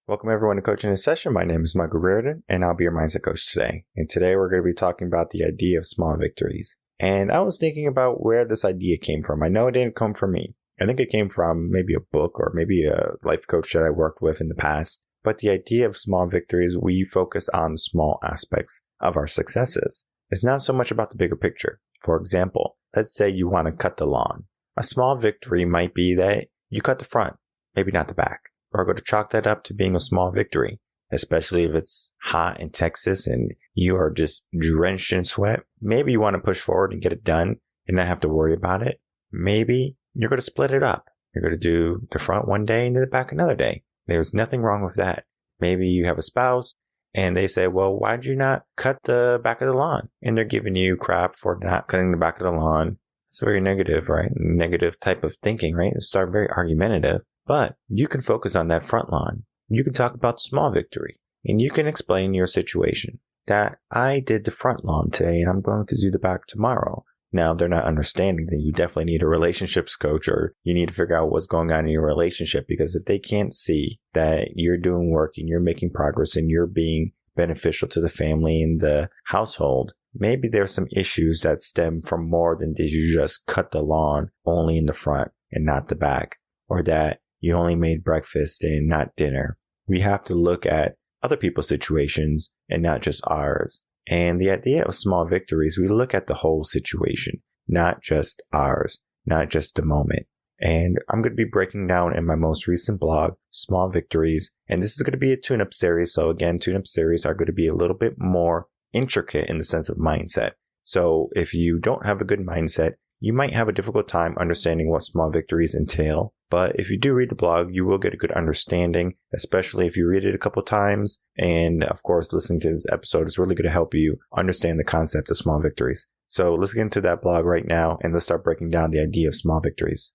Welcome everyone to Coaching in Session. My name is Michael Rearden, and I'll be your mindset coach today. And today we're going to be talking about the idea of small victories. And I was thinking about where this idea came from. I know it didn't come from me. I think it came from maybe a book or maybe a life coach that I worked with in the past. But the idea of small victories, we focus on small aspects of our successes. It's not so much about the bigger picture. For example, let's say you want to cut the lawn. A small victory might be that you cut the front, maybe not the back. We're going to chalk that up to being a small victory, especially if it's hot in Texas and you are just drenched in sweat. Maybe you want to push forward and get it done and not have to worry about it. Maybe you're going to split it up. You're going to do the front one day and the back another day. There's nothing wrong with that. Maybe you have a spouse and they say, well, why'd you not cut the back of the lawn? And they're giving you crap for not cutting the back of the lawn. It's very negative, right? Negative type of thinking, right? It's very argumentative. But you can focus on that front lawn. You can talk about the small victory. And you can explain your situation. That I did the front lawn today and I'm going to do the back tomorrow. Now, they're not understanding that you definitely need a relationships coach or you need to figure out what's going on in your relationship. Because if they can't see that you're doing work and you're making progress and you're being beneficial to the family and the household, maybe there's some issues that stem from more than did you just cut the lawn only in the front and not the back. Or that you only made breakfast and not dinner. We have to look at other people's situations and not just ours. And the idea of small victories, we look at the whole situation, not just ours, not just the moment. And I'm going to be breaking down in my most recent blog, small victories. And this is going to be a tune-up series. So again, tune-up series are going to be a little bit more intricate in the sense of mindset. So if you don't have a good mindset, you might have a difficult time understanding what small victories entail. But if you do read the blog, you will get a good understanding, especially if you read it a couple times. And of course, listening to this episode is really going to help you understand the concept of small victories. So let's get into that blog right now and let's start breaking down the idea of small victories.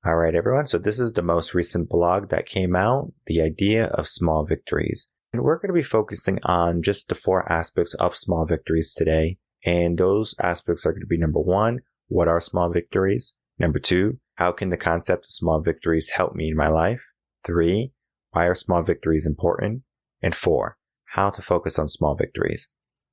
All right, everyone. So this is the most recent blog that came out, the idea of small victories. And we're going to be focusing on just the 4 aspects of small victories today. And those aspects are going to be number 1, what are small victories? Number 2, how can the concept of small victories help me in my life? 3, why are small victories important? And 4, how to focus on small victories.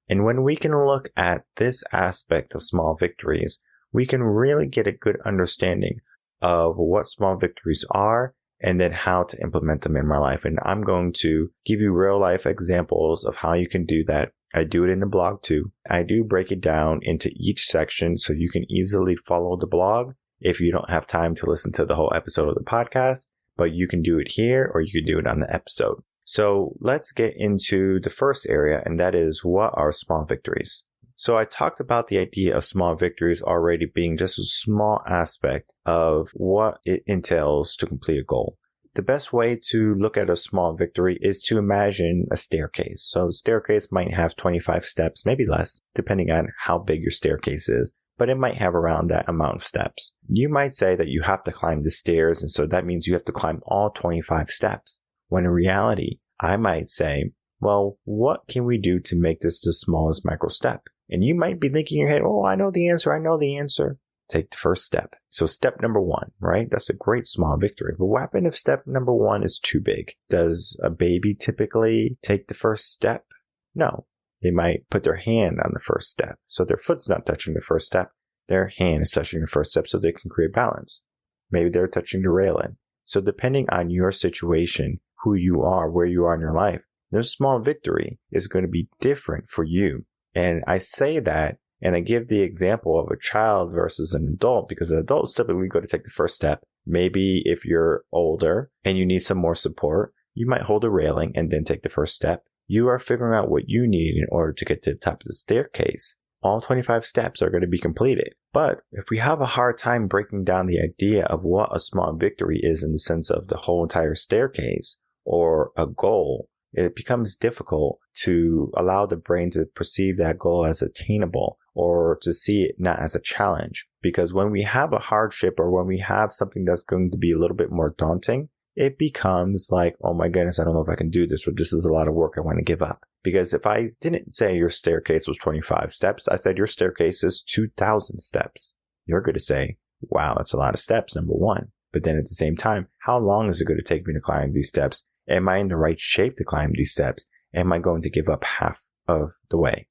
And when we can look at this aspect of small victories, we can really get a good understanding of what small victories are and then how to implement them in my life. And I'm going to give you real life examples of how you can do that. I do it in the blog too. I do break it down into each section so you can easily follow the blog if you don't have time to listen to the whole episode of the podcast, but you can do it here or you can do it on the episode. So let's get into the first area, and that is, what are small victories? So I talked about the idea of small victories already being just a small aspect of what it entails to complete a goal. The best way to look at a small victory is to imagine a staircase. So the staircase might have 25 steps, maybe less, depending on how big your staircase is, but it might have around that amount of steps. You might say that you have to climb the stairs, and so that means you have to climb all 25 steps. When in reality, I might say, well, what can we do to make this the smallest micro step? And you might be thinking in your head, oh, I know the answer. Take the first step. So step number 1, right? That's a great small victory. But what happens if step number 1 is too big? Does a baby typically take the first step? No. They might put their hand on the first step. So their foot's not touching the first step. Their hand is touching the first step so they can create balance. Maybe they're touching the railing. So depending on your situation, who you are, where you are in your life, their small victory is going to be different for you. And I say that, and I give the example of a child versus an adult, because an adult is typically going to take the first step. Maybe if you're older and you need some more support, you might hold a railing and then take the first step. You are figuring out what you need in order to get to the top of the staircase. All 25 steps are going to be completed. But if we have a hard time breaking down the idea of what a small victory is in the sense of the whole entire staircase or a goal, it becomes difficult to allow the brain to perceive that goal as attainable or to see it not as a challenge. Because when we have a hardship or when we have something that's going to be a little bit more daunting, it becomes like, oh my goodness, I don't know if I can do this, or this is a lot of work, I want to give up. Because if I didn't say your staircase was 25 steps, I said your staircase is 2,000 steps. You're going to say, wow, that's a lot of steps, number 1. But then at the same time, how long is it going to take me to climb these steps? Am I in the right shape to climb these steps? Am I going to give up half of the way?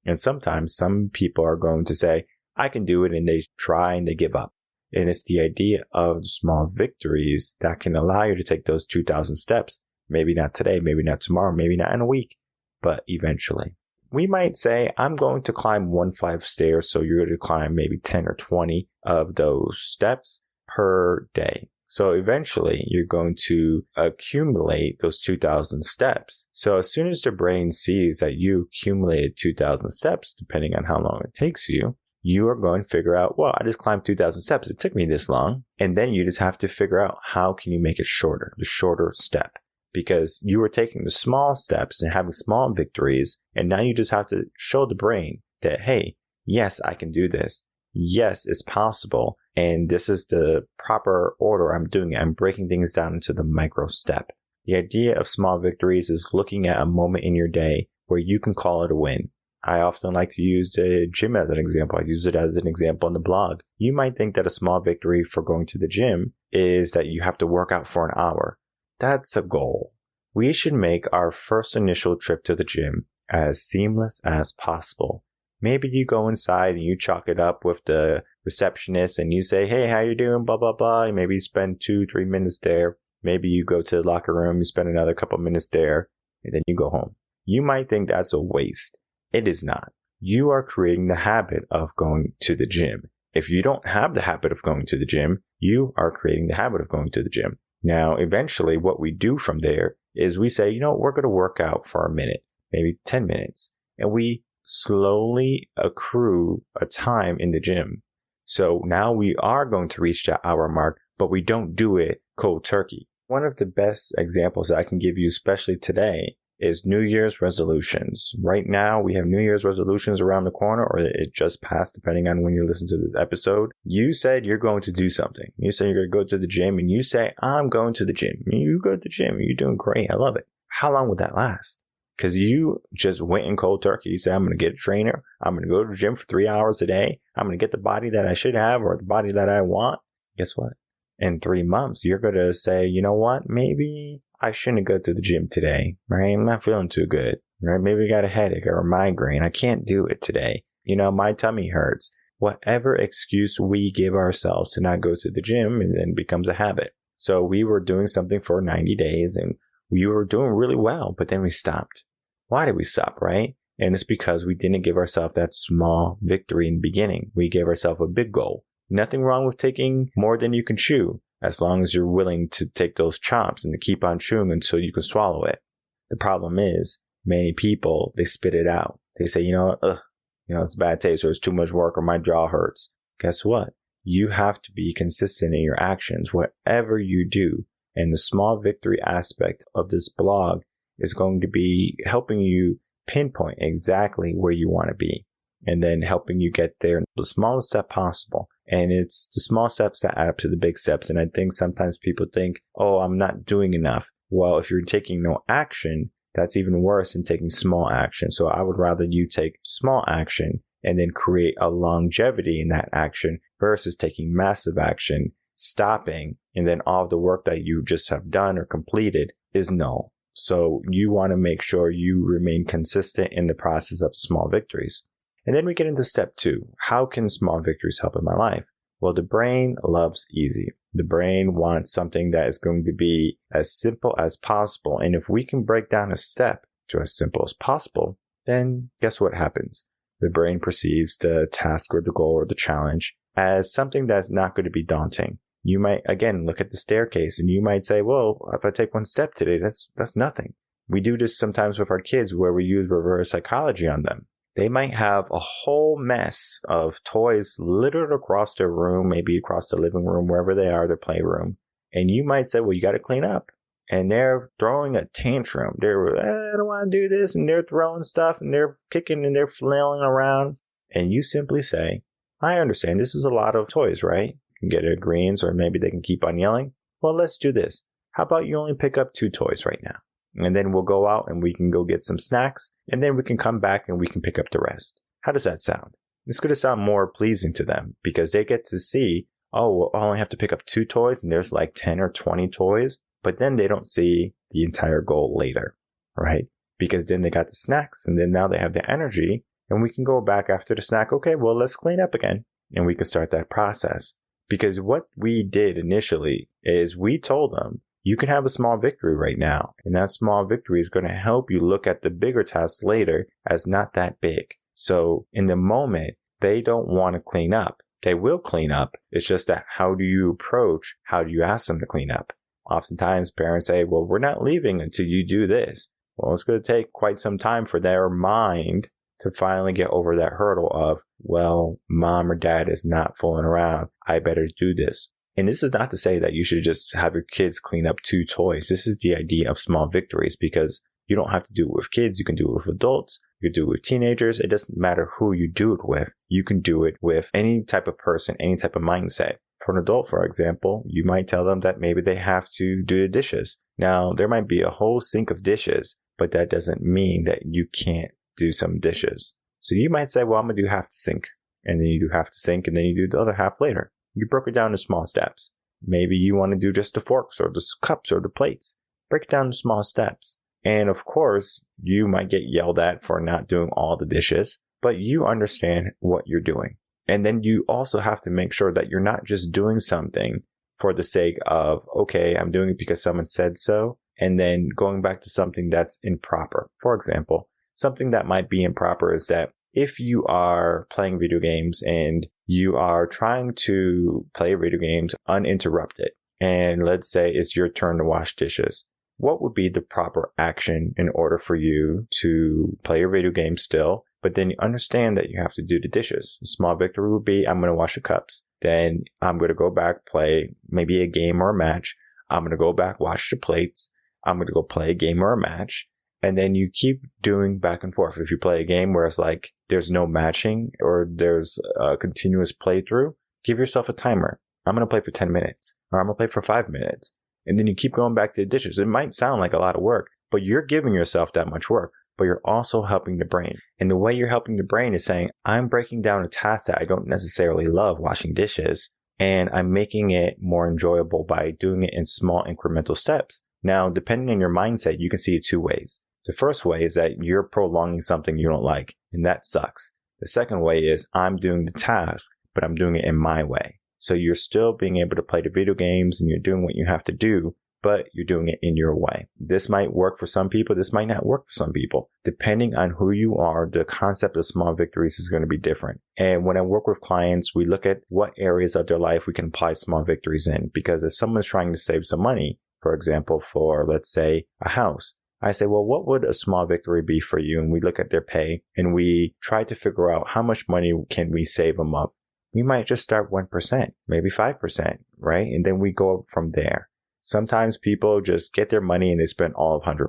And sometimes some people are going to say, I can do it, and they try and they give up. And it's the idea of small victories that can allow you to take those 2,000 steps. Maybe not today, maybe not tomorrow, maybe not in a week, but eventually. We might say, I'm going to climb 1 flight of stairs, so you're going to climb maybe 10 or 20 of those steps per day. So eventually, you're going to accumulate those 2,000 steps. So as soon as the brain sees that you accumulated 2,000 steps, depending on how long it takes you, you are going to figure out, well, I just climbed 2,000 steps. It took me this long. And then you just have to figure out, how can you make it shorter, the shorter step? Because you were taking the small steps and having small victories. And now you just have to show the brain that, hey, yes, I can do this. Yes, it's possible. And this is the proper order I'm doing it. I'm breaking things down into the micro step. The idea of small victories is looking at a moment in your day where you can call it a win. I often like to use the gym as an example. I use it as an example in the blog. You might think that a small victory for going to the gym is that you have to work out for an hour. That's a goal. We should make our first initial trip to the gym as seamless as possible. Maybe you go inside and you chalk it up with the receptionist and you say, hey, how you doing? Blah, blah, blah. And maybe you spend 2-3 minutes there. Maybe you go to the locker room, you spend another couple minutes there, and then you go home. You might think that's a waste. It is not. You are creating the habit of going to the gym. If you don't have the habit of going to the gym, you are creating the habit of going to the gym. Now, eventually, what we do from there is we say, we're going to work out for a minute, maybe 10 minutes, and we slowly accrue a time in the gym. So now we are going to reach that hour mark, but we don't do it cold turkey. One of the best examples I can give you, especially today, is New Year's resolutions. Right now, we have New Year's resolutions around the corner, or it just passed, depending on when you listen to this episode. You said you're going to do something. You said you're going to go to the gym, and you say, I'm going to the gym. You go to the gym, you're doing great. I love it. How long would that last? Because you just went in cold turkey. You say, I'm going to get a trainer. I'm going to go to the gym for 3 hours a day. I'm going to get the body that I should have, or the body that I want. Guess what? In 3 months, you're going to say, you know what? Maybe I shouldn't go to the gym today, right? I'm not feeling too good, right? Maybe I got a headache or a migraine. I can't do it today. My tummy hurts. Whatever excuse we give ourselves to not go to the gym, and then becomes a habit. So we were doing something for 90 days and we were doing really well, but then we stopped. Why did we stop, right? And it's because we didn't give ourselves that small victory in the beginning. We gave ourselves a big goal. Nothing wrong with taking more than you can chew, as long as you're willing to take those chops and to keep on chewing until you can swallow it. The problem is, many people, they spit it out. They say, it's a bad taste, or it's too much work, or my jaw hurts. Guess what? You have to be consistent in your actions, whatever you do. And the small victory aspect of this blog is going to be helping you pinpoint exactly where you want to be, and then helping you get there in the smallest step possible. And it's the small steps that add up to the big steps. And I think sometimes people think, oh, I'm not doing enough. Well, if you're taking no action, that's even worse than taking small action. So I would rather you take small action and then create a longevity in that action versus taking massive action, stopping, and then all of the work that you just have done or completed is null. So you want to make sure you remain consistent in the process of small victories. And then we get into step 2. How can small victories help in my life? Well, the brain loves easy. The brain wants something that is going to be as simple as possible. And if we can break down a step to as simple as possible, then guess what happens? The brain perceives the task or the goal or the challenge as something that's not going to be daunting. You might, again, look at the staircase and you might say, well, if I take 1 step today, that's nothing. We do this sometimes with our kids where we use reverse psychology on them. They might have a whole mess of toys littered across their room, maybe across the living room, wherever they are, their playroom. And you might say, well, you got to clean up. And they're throwing a tantrum. They're, I don't want to do this. And they're throwing stuff and they're kicking and they're flailing around. And you simply say, I understand this is a lot of toys, right? You can get it greens, or maybe they can keep on yelling. Well, let's do this. How about you only pick up 2 toys right now? And then we'll go out and we can go get some snacks. And then we can come back and we can pick up the rest. How does that sound? It's going to sound more pleasing to them because they get to see, oh, well, I only have to pick up 2 toys and there's like 10 or 20 toys. but then they don't see the entire goal later, right? Because then they got the snacks, and then now they have the energy, and we can go back after the snack. Okay, well, let's clean up again, and we can start that process. Because what we did initially is we told them, you can have a small victory right now, and that small victory is going to help you look at the bigger tasks later as not that big. So in the moment, they don't want to clean up. They will clean up. It's just that how do you approach? How do you ask them to clean up? Oftentimes parents say, well, we're not leaving until you do this. Well, it's going to take quite some time for their mind to finally get over that hurdle of, well, mom or dad is not fooling around. I better do this. And this is not to say that you should just have your kids clean up 2 toys. This is the idea of small victories, because you don't have to do it with kids. You can do it with adults. You can do it with teenagers. It doesn't matter who you do it with. You can do it with any type of person, any type of mindset. For an adult, for example, you might tell them that maybe they have to do the dishes. Now, there might be a whole sink of dishes, but that doesn't mean that you can't do some dishes. So you might say, well, I'm going to do half the sink, and then you do half the sink, and then you do the other half later. You broke it down to small steps. Maybe you want to do just the forks or the cups or the plates. Break it down to small steps. And of course, you might get yelled at for not doing all the dishes, but you understand what you're doing. And then you also have to make sure that you're not just doing something for the sake of, okay, I'm doing it because someone said so, and then going back to something that's improper. For example, something that might be improper is that if you are playing video games and you are trying to play video games uninterrupted, and let's say it's your turn to wash dishes, what would be the proper action in order for you to play your video game still, but then you understand that you have to do the dishes? A small victory would be, I'm going to wash the cups. Then I'm going to go back, play maybe a game or a match. I'm going to go back, wash the plates. I'm going to go play a game or a match. And then you keep doing back and forth. If you play a game where it's like there's no matching or there's a continuous playthrough, give yourself a timer. I'm going to play for 10 minutes or I'm going to play for 5 minutes. And then you keep going back to the dishes. It might sound like a lot of work, but you're giving yourself that much work, but you're also helping the brain. And the way you're helping the brain is saying, I'm breaking down a task that I don't necessarily love, washing dishes, and I'm making it more enjoyable by doing it in small incremental steps. Now, depending on your mindset, you can see it 2 ways. The first way is that you're prolonging something you don't like, and that sucks. The second way is I'm doing the task, but I'm doing it in my way. So you're still being able to play the video games and you're doing what you have to do, but you're doing it in your way. This might work for some people. This might not work for some people. Depending on who you are, the concept of small victories is going to be different. And when I work with clients, we look at what areas of their life we can apply small victories in. Because if someone's trying to save some money, for example, for let's say a house, I say, well, what would a small victory be for you? And we look at their pay and we try to figure out how much money can we save them up. We might just start 1%, maybe 5%, right? And then we go up from there. Sometimes people just get their money and they spend all of 100%.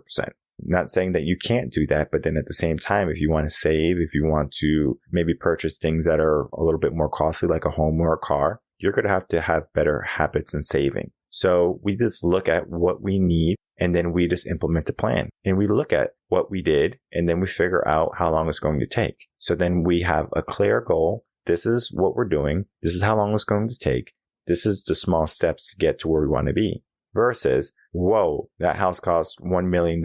Not saying that you can't do that, but then at the same time, if you want to save, if you want to maybe purchase things that are a little bit more costly, like a home or a car, you're going to have better habits in saving. So we just look at what we need and then we just implement a plan. And we look at what we did and then we figure out how long it's going to take. So then we have a clear goal. This is what we're doing. This is how long it's going to take. This is the small steps to get to where we want to be. Versus, whoa, that house costs $1 million.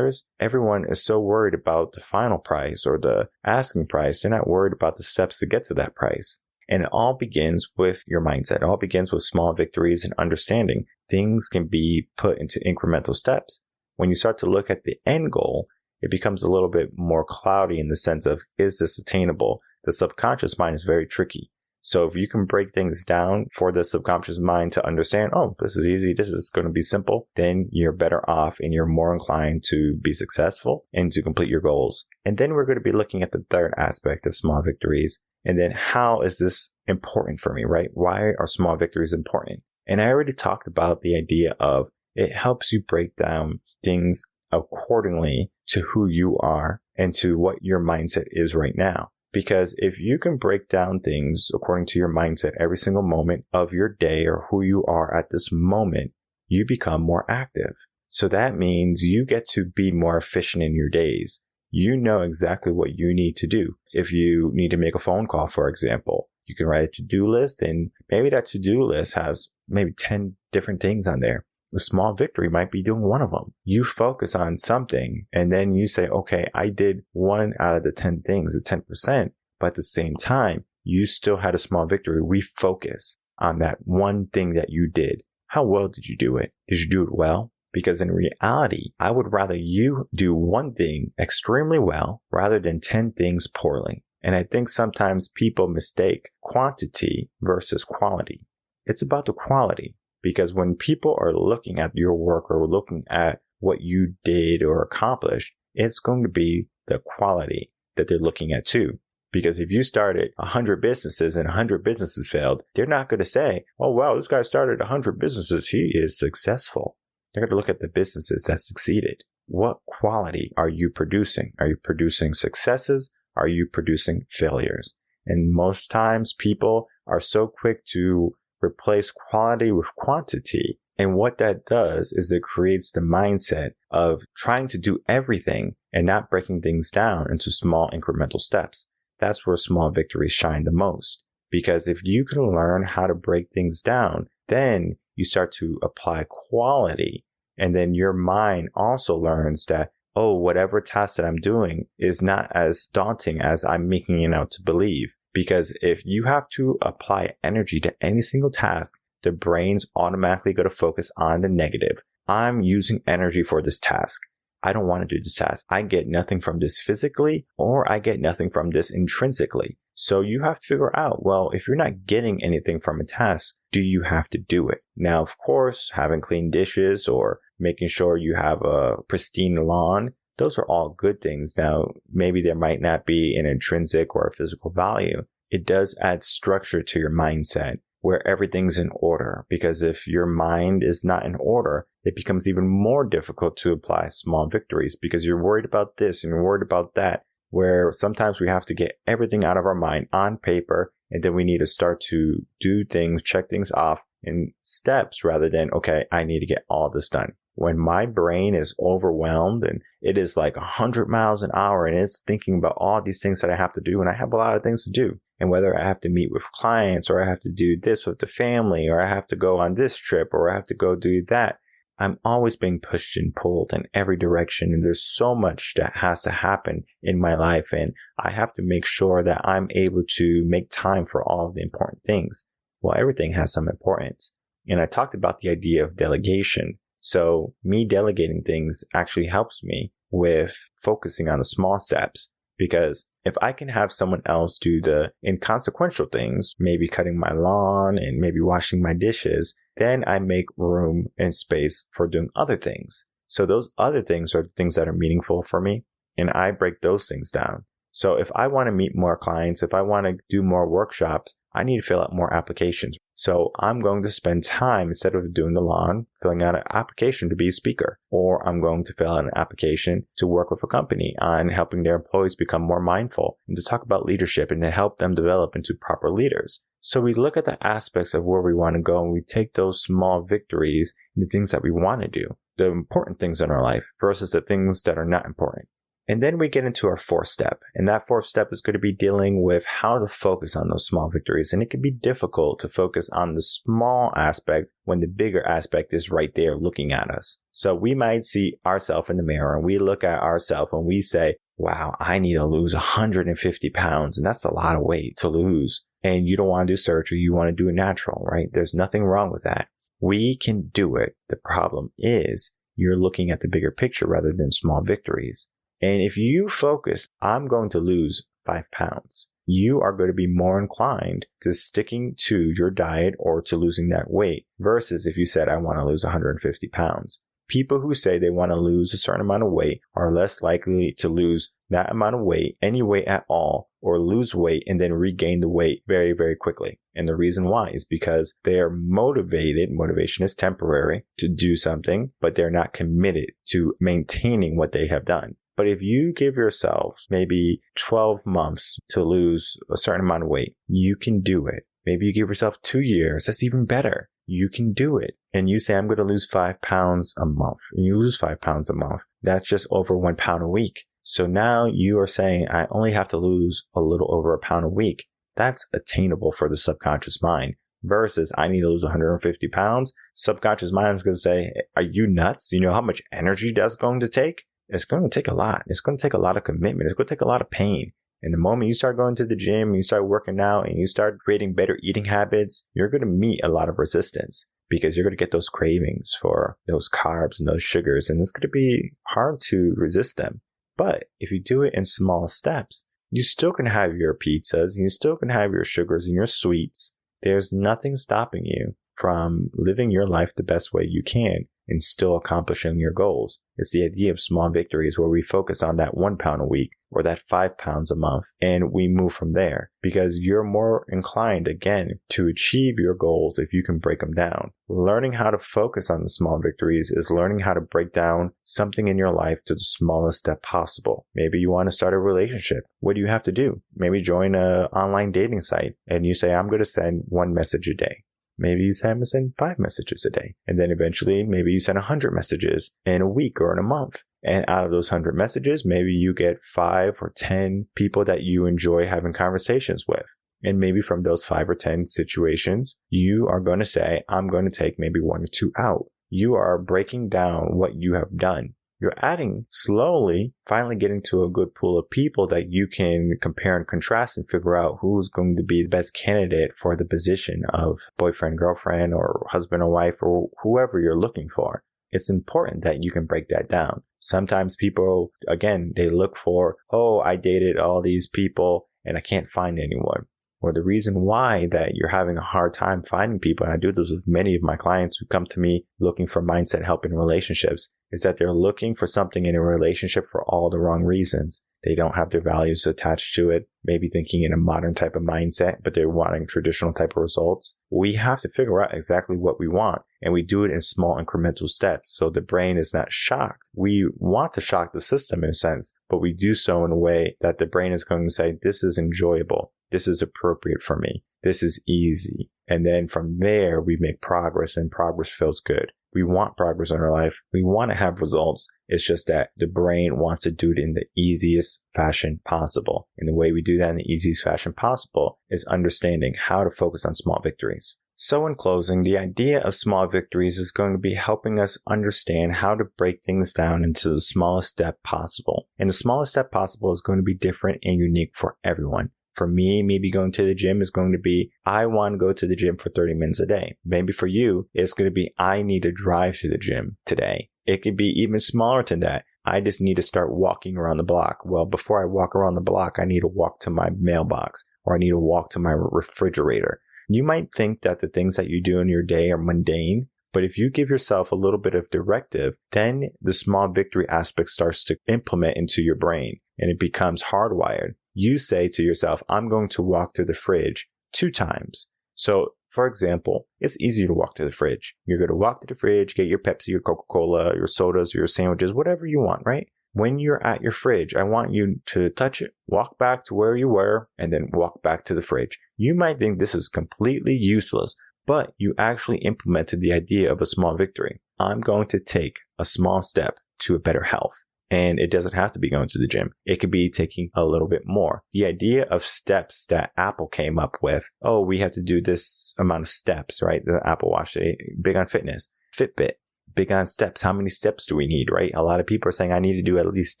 Everyone is so worried about the final price or the asking price. They're not worried about the steps to get to that price. And it all begins with your mindset. It all begins with small victories and understanding things can be put into incremental steps. When you start to look at the end goal, it becomes a little bit more cloudy in the sense of, is this attainable? The subconscious mind is very tricky. So if you can break things down for the subconscious mind to understand, oh, this is easy, this is going to be simple, then you're better off and you're more inclined to be successful and to complete your goals. And then we're going to be looking at the third aspect of small victories. And then how is this important for me, right? Why are small victories important? And I already talked about the idea of it helps you break down things accordingly to who you are and to what your mindset is right now. Because if you can break down things according to your mindset every single moment of your day or who you are at this moment, you become more active. So that means you get to be more efficient in your days. You know exactly what you need to do. If you need to make a phone call, for example, you can write a to-do list and maybe that to-do list has maybe 10 different things on there. A small victory might be doing one of them. You focus on something and then you say, okay, I did 1 out of the 10 things. It's 10%. But at the same time, you still had a small victory. Refocus on that one thing that you did. How well did you do it? Did you do it well? Because in reality, I would rather you do one thing extremely well rather than 10 things poorly. And I think sometimes people mistake quantity versus quality. It's about the quality, because when people are looking at your work or looking at what you did or accomplished, it's going to be the quality that they're looking at too. Because if you started 100 businesses and 100 businesses failed, they're not going to say, oh, wow, this guy started 100 businesses. He is successful. They're going to look at the businesses that succeeded. What quality are you producing? Are you producing successes? Are you producing failures? And most times people are so quick to replace quality with quantity. And what that does is it creates the mindset of trying to do everything and not breaking things down into small incremental steps. That's where small victories shine the most. Because if you can learn how to break things down, then you start to apply quality. And then your mind also learns that, oh, whatever task that I'm doing is not as daunting as I'm making it out to believe. Because if you have to apply energy to any single task, the brain's automatically going to focus on the negative. I'm using energy for this task. I don't want to do this task. I get nothing from this physically, or I get nothing from this intrinsically. So you have to figure out, well, if you're not getting anything from a task, do you have to do it? Now, of course, having clean dishes or making sure you have a pristine lawn, those are all good things. Now, maybe there might not be an intrinsic or a physical value. It does add structure to your mindset where everything's in order. Because if your mind is not in order, it becomes even more difficult to apply small victories because you're worried about this and you're worried about that, where sometimes we have to get everything out of our mind on paper, and then we need to start to do things, check things off in steps rather than, okay, I need to get all this done. When my brain is overwhelmed and it is like 100 miles an hour and it's thinking about all these things that I have to do, and I have a lot of things to do, and whether I have to meet with clients or I have to do this with the family or I have to go on this trip or I have to go do that, I'm always being pushed and pulled in every direction. And there's so much that has to happen in my life. And I have to make sure that I'm able to make time for all of the important things. Well, everything has some importance. And I talked about the idea of delegation. So me delegating things actually helps me with focusing on the small steps, because if I can have someone else do the inconsequential things, maybe cutting my lawn and maybe washing my dishes, then I make room and space for doing other things. So those other things are the things that are meaningful for me, and I break those things down. So if I want to meet more clients, if I want to do more workshops, I need to fill out more applications. So I'm going to spend time, instead of doing the lawn, filling out an application to be a speaker. Or I'm going to fill out an application to work with a company on helping their employees become more mindful and to talk about leadership and to help them develop into proper leaders. So we look at the aspects of where we want to go and we take those small victories and the things that we want to do, the important things in our life versus the things that are not important. And then we get into our fourth step. And that fourth step is going to be dealing with how to focus on those small victories. And it can be difficult to focus on the small aspect when the bigger aspect is right there looking at us. So we might see ourselves in the mirror and we look at ourselves and we say, wow, I need to lose 150 pounds. And that's a lot of weight to lose. And you don't want to do surgery. You want to do it natural, right? There's nothing wrong with that. We can do it. The problem is you're looking at the bigger picture rather than small victories. And if you focus, I'm going to lose 5 pounds, you are going to be more inclined to sticking to your diet or to losing that weight versus if you said, I want to lose 150 pounds. People who say they want to lose a certain amount of weight are less likely to lose that amount of weight, any weight at all, or lose weight and then regain the weight very, very quickly. And the reason why is because they are motivated. Motivation is temporary to do something, but they're not committed to maintaining what they have done. But if you give yourself maybe 12 months to lose a certain amount of weight, you can do it. Maybe you give yourself 2 years. That's even better. You can do it. And you say, I'm going to lose 5 pounds a month. And you lose 5 pounds a month. That's just over 1 pound a week. So now you are saying, I only have to lose a little over a pound a week. That's attainable for the subconscious mind. versus I need to lose 150 pounds. Subconscious mind is going to say, are you nuts? You know how much energy that's going to take? It's going to take a lot. It's going to take a lot of commitment. It's going to take a lot of pain. And the moment you start going to the gym, you start working out, and you start creating better eating habits, you're going to meet a lot of resistance because you're going to get those cravings for those carbs and those sugars, and it's going to be hard to resist them. But if you do it in small steps, you still can have your pizzas, you still can have your sugars and your sweets. There's nothing stopping you from living your life the best way you can and still accomplishing your goals. It's the idea of small victories where we focus on that 1 pound a week or that 5 pounds a month, and we move from there because you're more inclined, again, to achieve your goals if you can break them down. Learning how to focus on the small victories is learning how to break down something in your life to the smallest step possible. Maybe you want to start a relationship. What do you have to do? Maybe join an online dating site and you say, I'm going to send 1 message a day. Maybe you say, I'm going to send 5 messages a day. And then eventually, maybe you send 100 messages in a week or in a month. And out of those 100 messages, maybe you get 5 or 10 people that you enjoy having conversations with. And maybe from those 5 or 10 situations, you are going to say, I'm going to take maybe 1 or 2 out. You are breaking down what you have done. You're adding slowly, finally getting to a good pool of people that you can compare and contrast and figure out who's going to be the best candidate for the position of boyfriend, girlfriend, or husband or wife, or whoever you're looking for. It's important that you can break that down. Sometimes people, again, they look for, oh, I dated all these people and I can't find anyone. Or the reason why that you're having a hard time finding people, and I do this with many of my clients who come to me looking for mindset help in relationships, is that they're looking for something in a relationship for all the wrong reasons. They don't have their values attached to it, maybe thinking in a modern type of mindset, but they're wanting traditional type of results. We have to figure out exactly what we want, and we do it in small incremental steps so the brain is not shocked. We want to shock the system in a sense, but we do so in a way that the brain is going to say, this is enjoyable. This is appropriate for me. This is easy. And then from there, we make progress, and progress feels good. We want progress in our life. We want to have results. It's just that the brain wants to do it in the easiest fashion possible. And the way we do that in the easiest fashion possible is understanding how to focus on small victories. So in closing, the idea of small victories is going to be helping us understand how to break things down into the smallest step possible. And the smallest step possible is going to be different and unique for everyone. For me, maybe going to the gym is going to be, I want to go to the gym for 30 minutes a day. Maybe for you, it's going to be, I need to drive to the gym today. It could be even smaller than that. I just need to start walking around the block. Well, before I walk around the block, I need to walk to my mailbox, or I need to walk to my refrigerator. You might think that the things that you do in your day are mundane, but if you give yourself a little bit of directive, then the small victory aspect starts to implement into your brain, and it becomes hardwired. You say to yourself, I'm going to walk to the fridge 2 times. So, for example, it's easy to walk to the fridge. You're going to walk to the fridge, get your Pepsi, your Coca-Cola, your sodas, your sandwiches, whatever you want, right? When you're at your fridge, I want you to touch it, walk back to where you were, and then walk back to the fridge. You might think this is completely useless, but you actually implemented the idea of a small victory. I'm going to take a small step to a better health. And it doesn't have to be going to the gym. It could be taking a little bit more. The idea of steps that Apple came up with, oh, we have to do this amount of steps, right? The Apple Watch, big on fitness. Fitbit, big on steps. How many steps do we need, right? A lot of people are saying, I need to do at least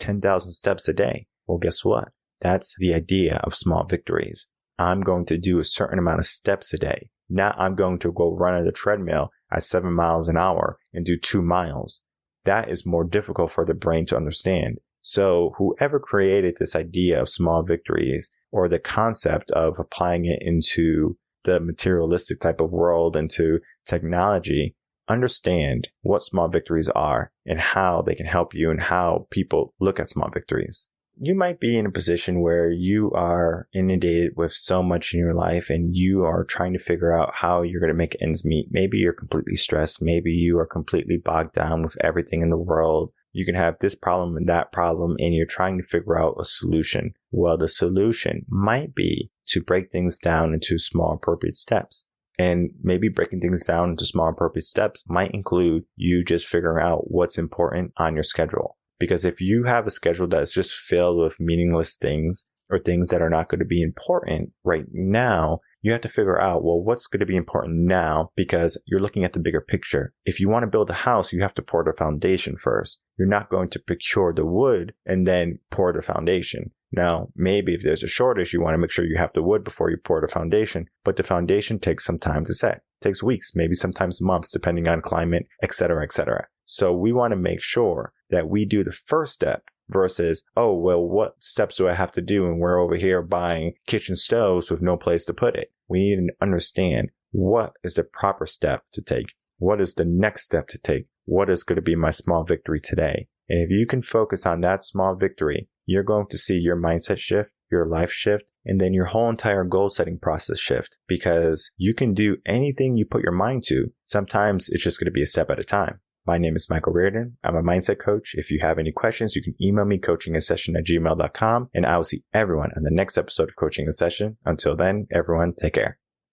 10,000 steps a day. Well, guess what? That's the idea of small victories. I'm going to do a certain amount of steps a day. Now I'm going to go run on the treadmill at 7 miles an hour and do 2 miles. That is more difficult for the brain to understand. So whoever created this idea of small victories, or the concept of applying it into the materialistic type of world, into technology, understand what small victories are and how they can help you and how people look at small victories. You might be in a position where you are inundated with so much in your life and you are trying to figure out how you're going to make ends meet. Maybe you're completely stressed. Maybe you are completely bogged down with everything in the world. You can have this problem and that problem, and you're trying to figure out a solution. Well, the solution might be to break things down into small, appropriate steps. And maybe breaking things down into small, appropriate steps might include you just figuring out what's important on your schedule. Because if you have a schedule that's just filled with meaningless things or things that are not going to be important right now, you have to figure out, well, what's going to be important now because you're looking at the bigger picture. If you want to build a house, you have to pour the foundation first. You're not going to procure the wood and then pour the foundation. Now, maybe if there's a shortage, you want to make sure you have the wood before you pour the foundation, but the foundation takes some time to set. It takes weeks, maybe sometimes months, depending on climate, etc., etc. So we want to make sure that we do the first step versus, oh, well, what steps do I have to do? And we're over here buying kitchen stoves with no place to put it. We need to understand what is the proper step to take. What is the next step to take? What is going to be my small victory today? And if you can focus on that small victory, you're going to see your mindset shift, your life shift, and then your whole entire goal setting process shift, because you can do anything you put your mind to. Sometimes it's just going to be a step at a time. My name is Michael Rearden. I'm a mindset coach. If you have any questions, you can email me coachingasession@gmail.com, and I will see everyone on the next episode of Coaching a Session. Until then, everyone, take care.